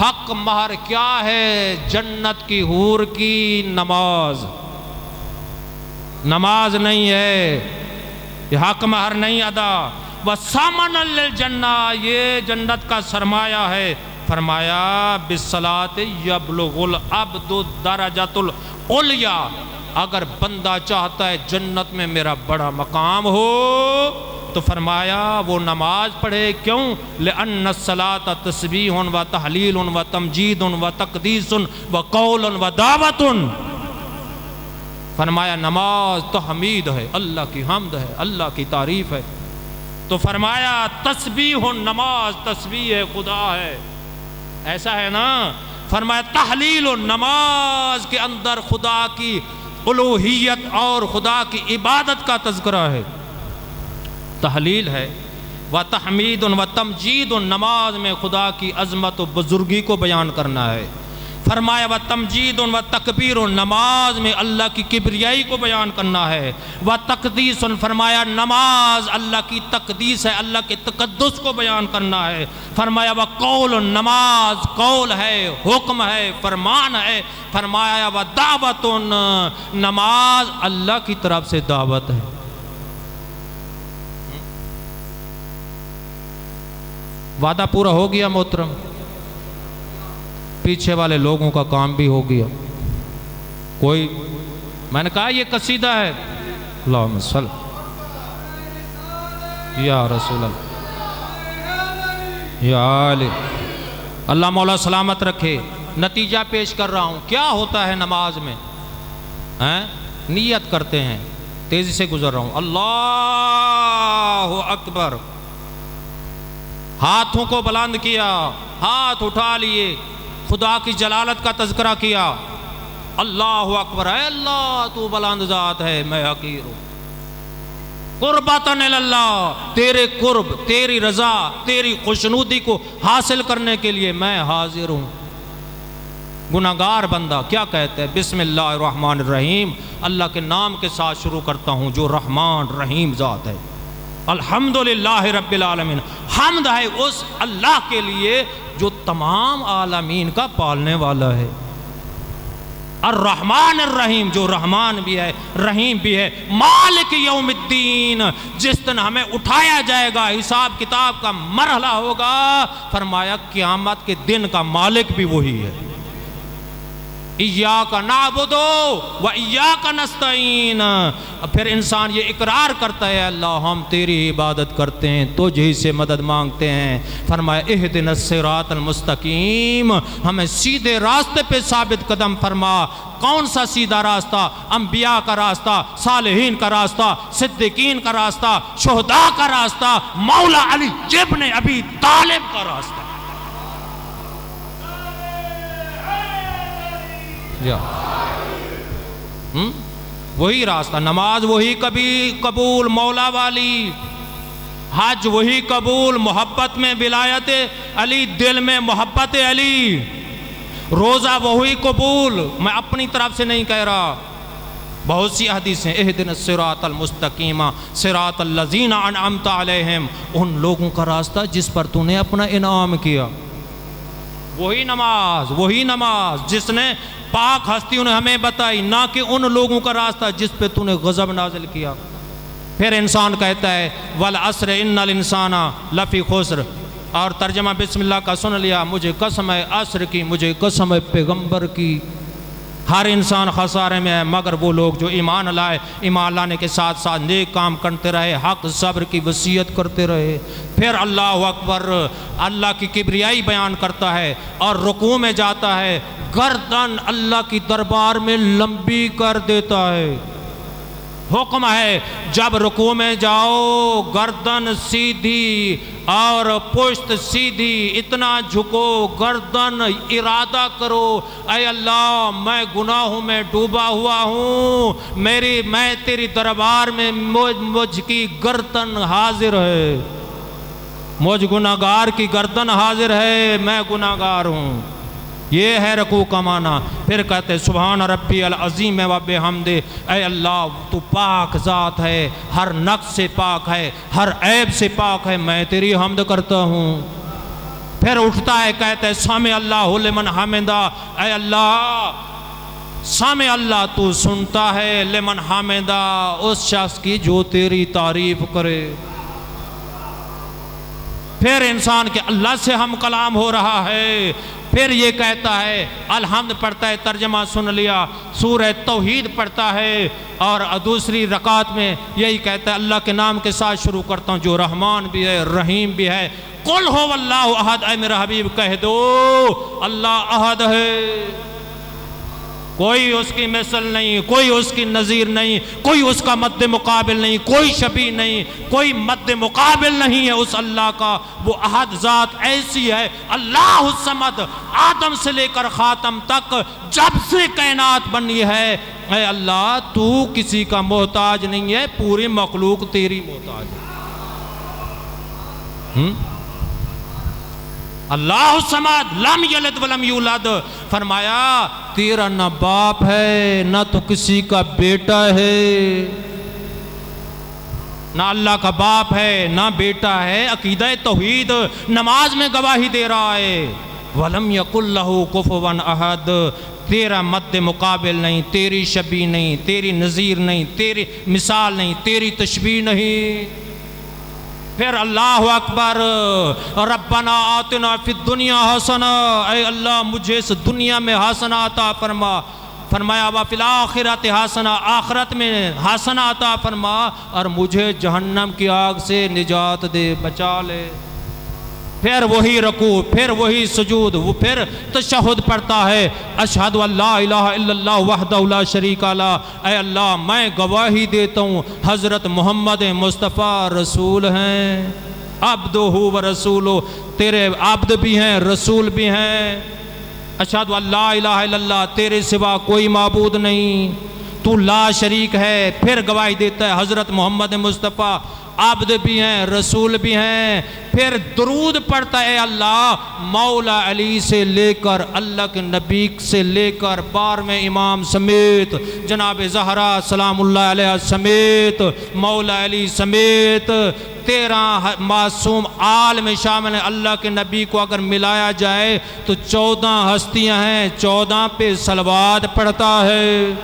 حق مہر کیا ہے جنت کی حور کی؟ نماز، نماز نہیں ہے، یہ حق مہر نہیں ادا۔ وَسَامَنًا لِلْجَنَّةِ، یہ جنت کا سرمایہ ہے۔ فرمایا بِالصَّلَاةِ يَبْلُغُ الْعَبْدُ الدَّرَجَةُ الْعُلْيَا، اگر بندہ چاہتا ہے جنت میں میرا بڑا مقام ہو تو فرمایا وہ نماز پڑھے۔ کیوں؟ لِأَنَّ الصَّلَاةَ تَسْبِيحٌ وَتَحْلِيلٌ وَتَمْجِيدٌ وَتَقْدِيسٌ وَقَوْلٌ وَدَعْوَةٌ، فرمایا نماز تحمید ہے، اللہ کی حمد ہے، اللہ کی تعریف ہے۔ تو فرمایا تسبیح، نماز تسبیح ہے، خدا ہے، ایسا ہے نا۔ فرمایا تحلیل، نماز کے اندر خدا کی الوہیت اور خدا کی عبادت کا تذکرہ ہے، تحلیل ہے۔ وتحمید وتمجید، نماز میں خدا کی عظمت و بزرگی کو بیان کرنا ہے۔ فرمایا وتمجید وتکبیر، نماز میں اللہ کی کبریائی کو بیان کرنا ہے۔ وتقدیس، فرمایا نماز اللہ کی تقدیس ہے، اللہ کے تقدس کو بیان کرنا ہے۔ فرمایا وقول، نماز قول ہے، حکم ہے، فرمان ہے۔ فرمایا ودعوت، نماز اللہ کی طرف سے دعوت ہے۔ وعدہ پورا ہو گیا محترم، پیچھے والے لوگوں کا کام بھی ہو گیا۔ کوئی میں نے کہا یہ قصیدہ ہے، اللہم صل یا رسول اللہ یا علی، اللہ مولا سلامت رکھے۔ نتیجہ پیش کر رہا ہوں، کیا ہوتا ہے نماز میں؟ نیت کرتے ہیں، تیزی سے گزر رہا ہوں، اللہ اکبر، ہاتھوں کو بلند کیا، ہاتھ اٹھا لیے، خدا کی جلالت کا تذکرہ کیا، اللہ اکبر، اے اللہ تو بلند ذات ہے، میں حقیر ہوں۔ قربتن اللہ، تیرے قرب، تیری رضا، تیری خوشنودی کو حاصل کرنے کے لیے میں حاضر ہوں۔ گناہگار بندہ کیا کہتا ہے؟ بسم اللہ الرحمن الرحیم، اللہ کے نام کے ساتھ شروع کرتا ہوں جو رحمان رحیم ذات ہے۔ الحمدللہ رب العالمین، حمد ہے اس اللہ کے لیے جو تمام عالمین کا پالنے والا ہے۔ الرحمن الرحیم، جو رحمان بھی ہے رحیم بھی ہے۔ مالک یوم الدین، جس دن ہمیں اٹھایا جائے گا، حساب کتاب کا مرحلہ ہوگا، فرمایا قیامت کے دن کا مالک بھی وہی ہے۔ ایاک نعبد و ایاک نستعین، پھر انسان یہ اقرار کرتا ہے اللہ ہم تیری عبادت کرتے ہیں، تجھ ہی سے مدد مانگتے ہیں۔ فرمایا اہدنا الصراط المستقیم، ہمیں سیدھے راستے پہ ثابت قدم فرما۔ کون سا سیدھا راستہ؟ انبیاء کا راستہ، صالحین کا راستہ، صدیقین کا راستہ، شہداء کا راستہ، مولا علی ابن ابی طالب کا راستہ۔ وہی راستہ، نماز وہی کبھی قبول مولا والی، حج وہی قبول محبت میں ولایت علی، دل میں محبت علی، روزہ وہی قبول، میں اپنی طرف سے نہیں کہہ رہا، بہت سی حدیثیں، اہدنا الصراط المستقیم صراط الذین انعمت علیہم، ان لوگوں کا راستہ جس پر تو نے اپنا انعام کیا۔ وہی نماز جس نے پاک ہستیوں نے ہمیں بتائی، نہ کہ ان لوگوں کا راستہ جس پہ تو نے غضب نازل کیا۔ پھر انسان کہتا ہے والعصر ان الانسان لفی خسر، اور ترجمہ بسم اللہ کا سن لیا، مجھے قسم ہے عصر کی، مجھے قسم ہے پیغمبر کی، ہر انسان خسارے میں ہے مگر وہ لوگ جو ایمان لائے، ایمان لانے کے ساتھ ساتھ نیک کام کرتے رہے، حق صبر کی وصیت کرتے رہے۔ پھر اللہ اکبر، اللہ کی کبریائی بیان کرتا ہے اور رکوع میں جاتا ہے، گردن اللہ کی دربار میں لمبی کر دیتا ہے۔ حکم ہے جب رکوع میں جاؤ گردن سیدھی اور پشت سیدھی، اتنا جھکو، گردن ارادہ کرو، اے اللہ میں گناہوں میں ڈوبا ہوا ہوں، میں تیری دربار میں مجھ کی گردن حاضر ہے، مجھ گناہگار کی گردن حاضر ہے، میں گناہگار ہوں۔ یہ ہے رکوع کا معنی۔ پھر کہتے سبحان ربی العظیم و بحمدہ، اے اللہ تو پاک ذات ہے، ہر نقص سے پاک ہے، ہر عیب سے پاک ہے، میں تیری حمد کرتا ہوں۔ پھر اٹھتا ہے کہتے ہیں سمع اللہ لمن حمدہ، اے اللہ سمع اللہ تو سنتا ہے لمن حمدہ، اس شخص کی جو تیری تعریف کرے۔ پھر انسان کے اللہ سے ہم کلام ہو رہا ہے۔ پھر یہ کہتا ہے الحمد پڑھتا ہے، ترجمہ سن لیا، سورہ توحید پڑھتا ہے، اور دوسری رکعت میں یہی کہتا ہے اللہ کے نام کے ساتھ شروع کرتا ہوں جو رحمان بھی ہے رحیم بھی ہے۔ قل ہو اللہ احد، اے میرا حبیب کہہ دو اللہ احد ہے، کوئی اس کی مثل نہیں، کوئی اس کی نظیر نہیں، کوئی اس کا مد مقابل نہیں، کوئی شبیہ نہیں، کوئی مد مقابل نہیں ہے اس اللہ کا۔ وہ احد ذات ایسی ہے، اللہ الصمد، آدم سے لے کر خاتم تک جب سے کائنات بنی ہے، اے اللہ تو کسی کا محتاج نہیں ہے، پوری مخلوق تیری محتاج ہے۔ اللہ الصمد لم یلد ولم یولد، فرمایا تیرا نہ باپ ہے نہ تو کسی کا بیٹا ہے، نہ اللہ کا باپ ہے نہ بیٹا ہے۔ عقیدہ توحید نماز میں گواہی دے رہا ہے، ولم یکن لہ کفوا احد، تیرا مد مقابل نہیں، تیری شبیہ نہیں، تیری نظیر نہیں، تیری مثال نہیں، تیری تشبیہ نہیں۔ پھر اللہ اکبر، ربنا آتنا فی الدنیا حسنہ، اے اللہ مجھے اس دنیا میں حسنہ عطا فرما، فرمایا وفی الآخرۃ حسنہ، آخرت میں حسنہ عطا فرما، اور مجھے جہنم کی آگ سے نجات دے، بچا لے۔ پھر وہی رکوع، پھر وہی سجود، وہ پھر تشہد پڑھتا ہے، اشہد ان لا الہ الا اللہ وحدہ لا شریک لہ، اے اللہ میں گواہی دیتا ہوں حضرت محمد مصطفیٰ رسول ہیں، عبدہ و رسولہ، تیرے عبد بھی ہیں رسول بھی ہیں۔ اشہد ان لا الہ الا اللہ، تیرے سوا کوئی معبود نہیں، تو لا شریک ہے. پھر گواہی دیتا ہے حضرت محمد مصطفیٰ عبد بھی ہیں رسول بھی ہیں. پھر درود پڑھتا ہے اللہ مولا علی سے لے کر اللہ کے نبی سے لے کر 12ویں امام سمیت جناب زہرا سلام اللہ علیہ سمیت مولا علی سمیت 13 معصوم آل میں شامل ہیں. اللہ کے نبی کو اگر ملایا جائے تو 14 ہستیاں ہیں. 14 پہ صلوات پڑھتا ہے.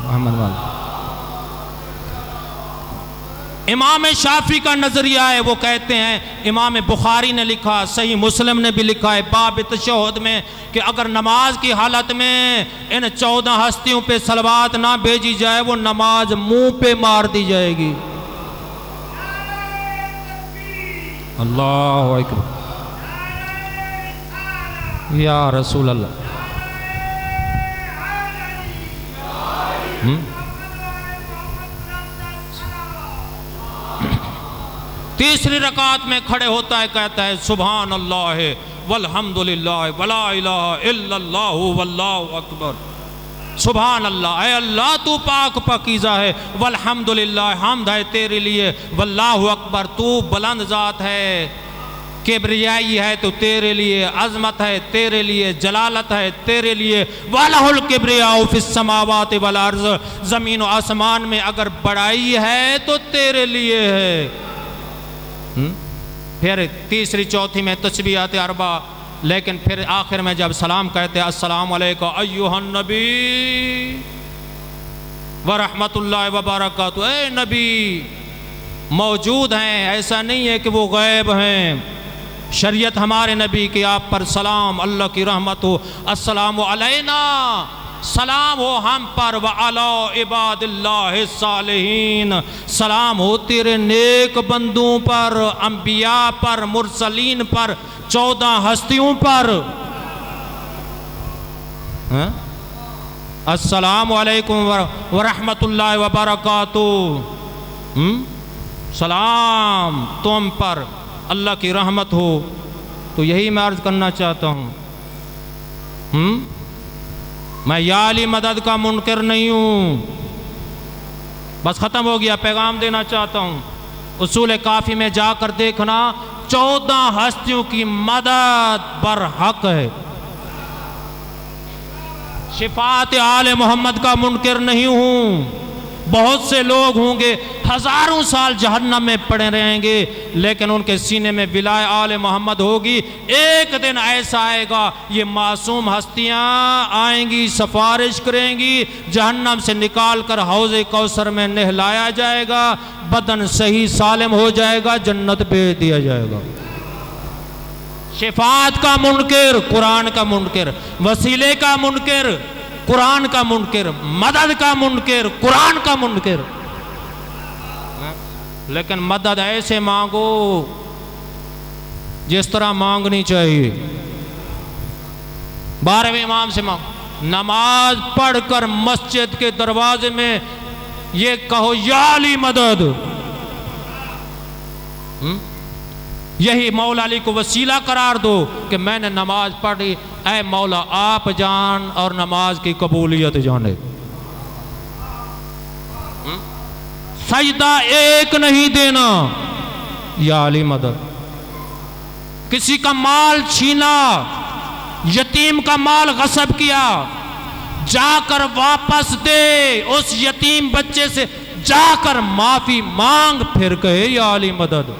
محمد والا امام شافعی کا نظریہ ہے. وہ کہتے ہیں امام بخاری نے لکھا صحیح مسلم نے بھی لکھا ہے باب تشہد میں کہ اگر نماز کی حالت میں ان 14 ہستیوں پہ صلوات نہ بھیجی جائے وہ نماز منہ پہ مار دی جائے گی. اللہ اکبر یا رسول اللہ. تیسری رکعت میں کھڑے ہوتا ہے کہتا ہے سبحان اللہ والحمدللہ ولا الہ الا اللہ واللہ اکبر. سبحان اللہ اے اللہ تو پاک پاکیزہ ہے. والحمدللہ حمد ہے تیرے لیے. واللہ اکبر تو بلند ذات ہے. کبریائی ہے تو تیرے لیے. عظمت ہے تیرے لیے. جلالت ہے تیرے لیے. وَلَهُ الْكِبْرِيَاءُ فِي السَّمَاوَاتِ وَالْأَرْضِ زمین و آسمان میں اگر بڑائی ہے تو تیرے لیے ہے. پھر تیسری چوتھی میں تسبیحات اربع. لیکن پھر آخر میں جب سلام کہتے ہیں السلام علیکم ایھا النبی ورحمت اللہ وبرکاتہ. اے نبی موجود ہیں ایسا نہیں ہے کہ وہ غائب ہیں. شریعت ہمارے نبی کی آپ پر سلام اللہ کی رحمت ہو. السلام علینا سلام ہو ہم پر وعلی عباد اللہ الصالحین. سلام ہو تیرے نیک بندوں پر انبیاء پر مرسلین پر 14 ہستیوں پر. السلام علیکم ورحمت اللہ وبرکاتہ. سلام تم پر اللہ کی رحمت ہو. تو یہی میں عرض کرنا چاہتا ہوں. میں یا علی مدد کا منکر نہیں ہوں. بس ختم ہو گیا. پیغام دینا چاہتا ہوں اصول کافی میں جا کر دیکھنا 14 ہستیوں کی مدد برحق ہے. شفاعت آل محمد کا منکر نہیں ہوں. بہت سے لوگ ہوں گے ہزاروں سال جہنم میں پڑے رہیں گے لیکن ان کے سینے میں ولایت آل محمد ہوگی. ایک دن ایسا آئے گا یہ معصوم ہستیاں آئیں گی سفارش کریں گی جہنم سے نکال کر حوض کوثر میں نہلایا جائے گا. بدن صحیح سالم ہو جائے گا جنت بھیج دیا جائے گا. شفاعت کا منکر قرآن کا منکر. وسیلے کا منکر قرآن کا منکر. مدد کا منکر قرآن کا منکر. لیکن مدد ایسے مانگو جس طرح مانگنی چاہیے. 12ویں امام سے مانگو. نماز پڑھ کر مسجد کے دروازے میں یہ کہو یا علی مدد. یہی مولا علی کو وسیلہ قرار دو کہ میں نے نماز پڑھی. اے مولا آپ جان اور نماز کی قبولیت جانے. سجدہ ایک نہیں دینا یا علی مدد. کسی کا مال چھینا یتیم کا مال غصب کیا جا کر واپس دے. اس یتیم بچے سے جا کر معافی مانگ پھر کہے یا علی مدد.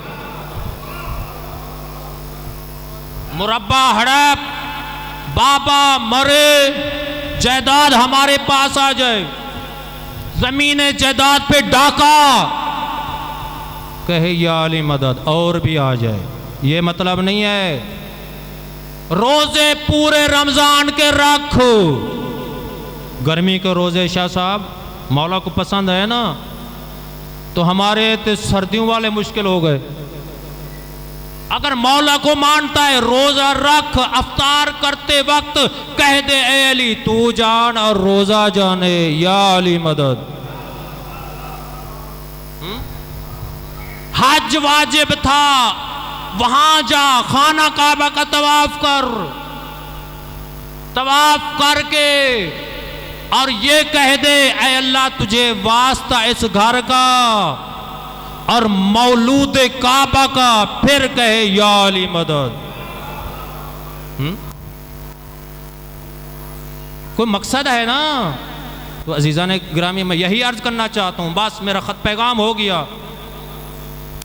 مربع ہڑپ بابا مرے جائیداد ہمارے پاس آ جائے زمین جائیداد پہ ڈاکہ کہے یا علی مدد اور بھی آ جائے. یہ مطلب نہیں ہے. روزے پورے رمضان کے رکھو. گرمی کے روزے شاہ صاحب مولا کو پسند ہے نا تو ہمارے تو سردیوں والے مشکل ہو گئے. اگر مولا کو مانتا ہے روزہ رکھ. افطار کرتے وقت کہہ دے اے علی تو جان اور روزہ جانے یا علی مدد. حج واجب تھا وہاں جا خانہ کعبہ کا طواف کر. طواف کر کے اور یہ کہہ دے اے اللہ تجھے واسطہ اس گھر کا اور مولود کعبہ کا، پھر کہے یا علی مدد۔ کوئی مقصد ہے نا؟ تو عزیزان گرامی میں یہی عرض کرنا چاہتا ہوں، بس میرا خط پیغام ہو گیا،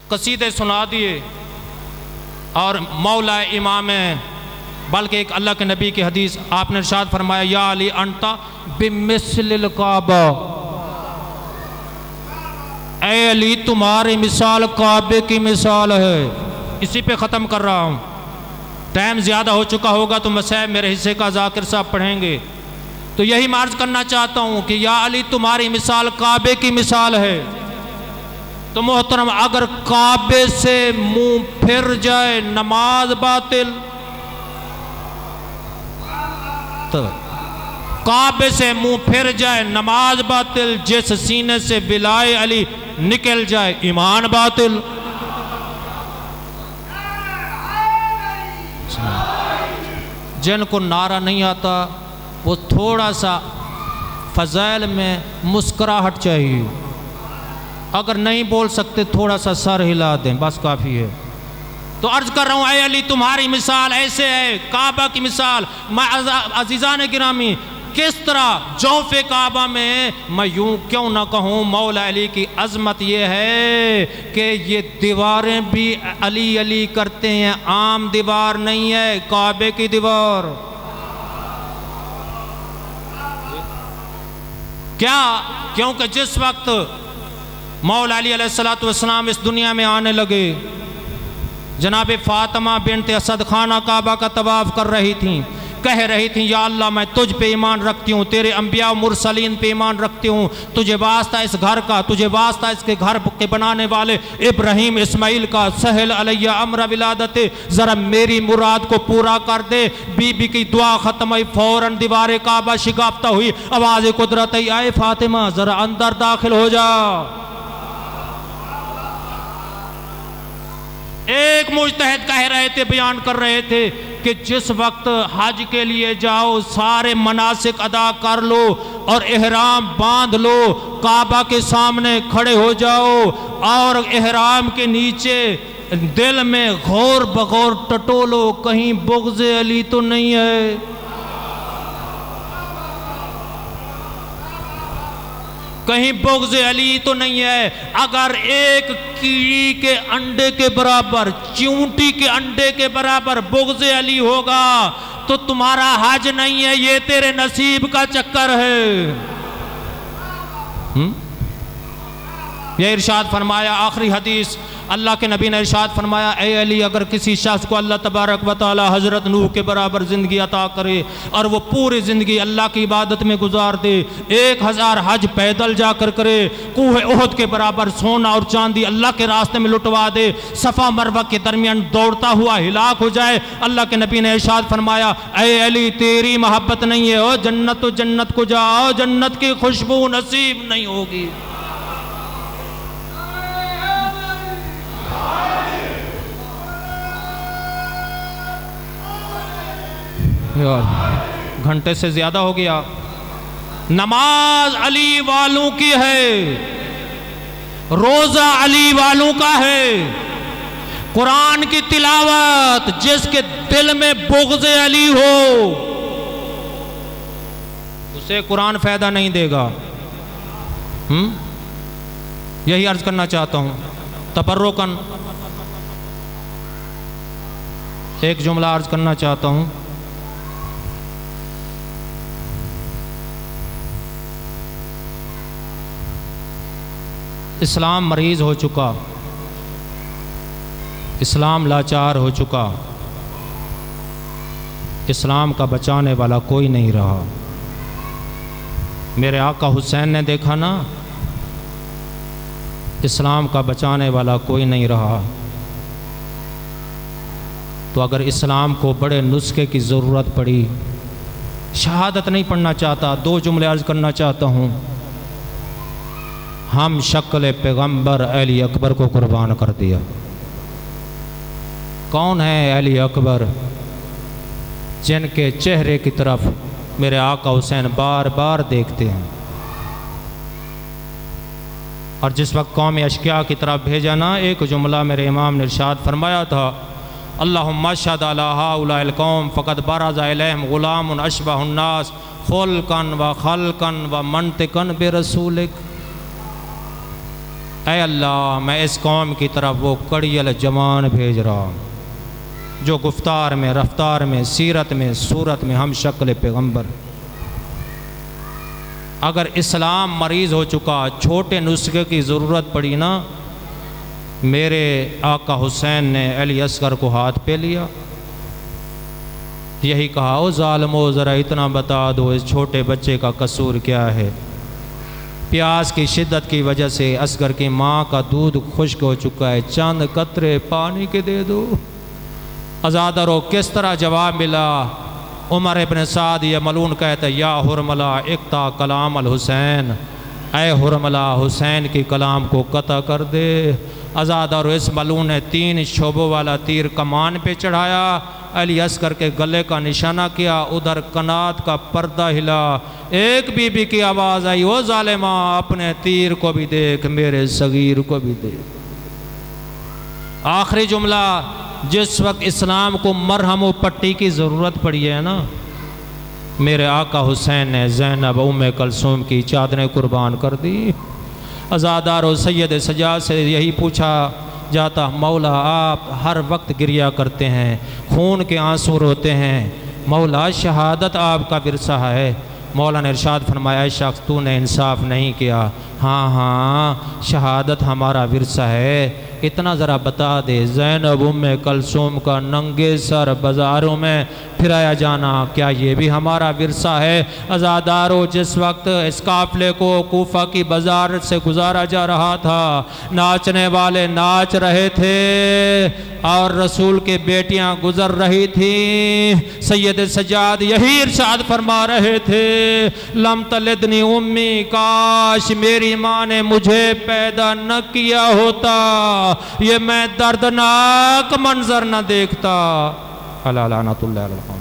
قصیدے سنا دیے اور مولا امام، بلکہ ایک اللہ کے نبی کی حدیث آپ نے ارشاد فرمایا یا علی انتا بمثل الکعبہ، اے علی تمہاری مثال کعبے کی مثال ہے۔ اسی پہ ختم کر رہا ہوں، ٹائم زیادہ ہو چکا ہوگا تو مسائب میرے حصے کا ذاکر صاحب پڑھیں گے۔ تو یہی میں عرض کرنا چاہتا ہوں کہ یا علی تمہاری مثال کعبے کی مثال ہے۔ تو محترم اگر کعبے سے منہ پھر جائے نماز باطل، تو کعبے سے منہ پھر جائے نماز باطل، جس سینے سے بلائے علی نکل جائے ایمان باطل۔ جن کو نعرہ نہیں آتا وہ تھوڑا سا فضائل میں مسکراہٹ چاہیے، اگر نہیں بول سکتے تھوڑا سا سر ہلا دیں، بس کافی ہے۔ تو عرض کر رہا ہوں اے علی تمہاری مثال ایسے ہے کعبہ کی مثال۔ میں عزیزان گرامی کس طرح جوف کعبہ میں میں یوں کیوں نہ کہوں مولا علی کی عظمت یہ ہے کہ یہ دیواریں بھی علی علی کرتے ہیں، عام دیوار نہیں ہے، کعبے کی دیوار۔ کیا؟ کیونکہ جس وقت مولا علی علیہ السلام اس دنیا میں آنے لگے، جناب فاطمہ بنت اسد خانہ کعبہ کا طواف کر رہی تھیں، کہہ رہی تھیں یا اللہ میں تجھ پہ ایمان رکھتی ہوں، تیرے انبیاء و مرسلین پہ ایمان رکھتی ہوں، تجھے واسطہ اس گھر کا، تجھے واسطہ اس کے گھر کے بنانے والے ابراہیم اسماعیل کا، سہل علیہ امر ولادت، ذرا میری مراد کو پورا کر دے۔ بی بی کی دعا ختم ہوئی، فوراً دیوار کعبہ شگافتہ ہوئی، آواز قدرت آئے فاطمہ ذرا اندر داخل ہو جا۔ ایک مجتہد کہہ رہے تھے، بیان کر رہے تھے کہ جس وقت حج کے لیے جاؤ سارے مناسک ادا کر لو اور احرام باندھ لو، کعبہ کے سامنے کھڑے ہو جاؤ اور احرام کے نیچے دل میں غور بغور ٹٹولو کہیں بغض علی تو نہیں ہے۔ کہیں بغض علی تو نہیں ہے۔ اگر ایک کیڑی کے انڈے کے برابر، چیونٹی کے انڈے کے برابر بغض علی ہوگا تو تمہارا حج نہیں ہے، یہ تیرے نصیب کا چکر ہے۔ یہ ارشاد فرمایا، آخری حدیث اللہ کے نبی نے ارشاد فرمایا اے علی اگر کسی شخص کو اللہ تبارک و تعالی حضرت نوح کے برابر زندگی عطا کرے اور وہ پوری زندگی اللہ کی عبادت میں گزار دے، 1000 حج پیدل جا کر کرے، کوہ احد کے برابر سونا اور چاندی اللہ کے راستے میں لٹوا دے، صفا مروہ کے درمیان دوڑتا ہوا ہلاک ہو جائے، اللہ کے نبی نے ارشاد فرمایا اے علی تیری محبت نہیں ہے، او جنت و جنت کو جاؤ، جنت کی خوشبو نصیب نہیں ہوگی۔ گھنٹے سے زیادہ ہو گیا۔ نماز علی والوں کی ہے، روزہ علی والوں کا ہے، قرآن کی تلاوت جس کے دل میں بغض علی ہو اسے قرآن فائدہ نہیں دے گا۔ یہی عرض کرنا چاہتا ہوں تبرکاً، ایک جملہ عرض کرنا چاہتا ہوں۔ اسلام مریض ہو چکا، اسلام لاچار ہو چکا، اسلام کا بچانے والا کوئی نہیں رہا۔ میرے آقا حسین نے دیکھا نا، اسلام کا بچانے والا کوئی نہیں رہا۔ تو اگر اسلام کو بڑے نسخے کی ضرورت پڑی، شہادت نہیں پڑھنا چاہتا، 2 جملے عرض کرنا چاہتا ہوں۔ ہم شکل پیغمبر علی اکبر کو قربان کر دیا۔ کون ہے علی اکبر؟ جن کے چہرے کی طرف میرے آقا حسین بار بار دیکھتے ہیں۔ اور جس وقت قوم اشقیاء کی طرف بھیجا نا، ایک جملہ میرے امام نے ارشاد فرمایا تھا، اللہم اشہد علی ہؤلاء القوم فقد برز الیہم غلام اشبہ الناس خلقا و خلقا و منطقا برسولک۔ اے اللہ، میں اس قوم کی طرف وہ کڑیل جوان بھیج رہا ہوں جو گفتار میں، رفتار میں، سیرت میں، صورت میں ہم شکل پیغمبر۔ اگر اسلام مریض ہو چکا، چھوٹے نسخے کی ضرورت پڑی نا، میرے آقا حسین نے علی اصغر کو ہاتھ پہ لیا، یہی کہا، او ظالمو ذرا اتنا بتا دو اس چھوٹے بچے کا قصور کیا ہے؟ پیاس کی شدت کی وجہ سے اصغر کی ماں کا دودھ خشک ہو چکا ہے، چند قطرے پانی کے دے دو۔ آزادہ رو کس طرح جواب ملا؟ عمر ابن سعد یہ ملعون کہتا ہے، یا حرملہ اقطع کلام الحسین، اے حرملہ حسین کی کلام کو قطع کر دے۔ آزادہ رو اس ملعون نے 3 شعبوں والا تیر کمان پہ چڑھایا، علی اصغر کے گلے کا نشانہ کیا، ادھر کنات کا پردہ ہلا، ایک بی بی کی آواز آئی، او ظالمہ اپنے تیر کو بھی دیکھ، میرے صغیر کو بھی دیکھ۔ آخری جملہ، جس وقت اسلام کو مرہم و پٹی کی ضرورت پڑی ہے نا، میرے آقا حسین نے زینب ام کلثوم کی چادریں قربان کر دی۔ عزادار و سید سجاد سے یہی پوچھا جاتا، مولا آپ ہر وقت گریا کرتے ہیں، خون کے آنسو روتے ہیں، مولا شہادت آپ کا ورثہ ہے۔ مولا نے ارشاد فرمایا، اے شخص تو نے انصاف نہیں کیا، ہاں شہادت ہمارا ورثہ ہے، اتنا ذرا بتا دے، زینب ام کلثوم کا ننگے سر بازاروں میں پھرایا جانا کیا یہ بھی ہمارا ورثہ ہے؟ عزادارو، جس وقت اس قافلے کو کوفہ کی بازار سے گزارا جا رہا تھا، ناچنے والے ناچ رہے تھے اور رسول کے بیٹیاں گزر رہی تھیں، سید سجاد یہی ارشاد فرما رہے تھے، لم تلدنی امی، کاش میری ماں نے مجھے پیدا نہ کیا ہوتا، یہ میں دردناک منظر نہ دیکھتا۔ اللہ لعنت اللہ علیہ۔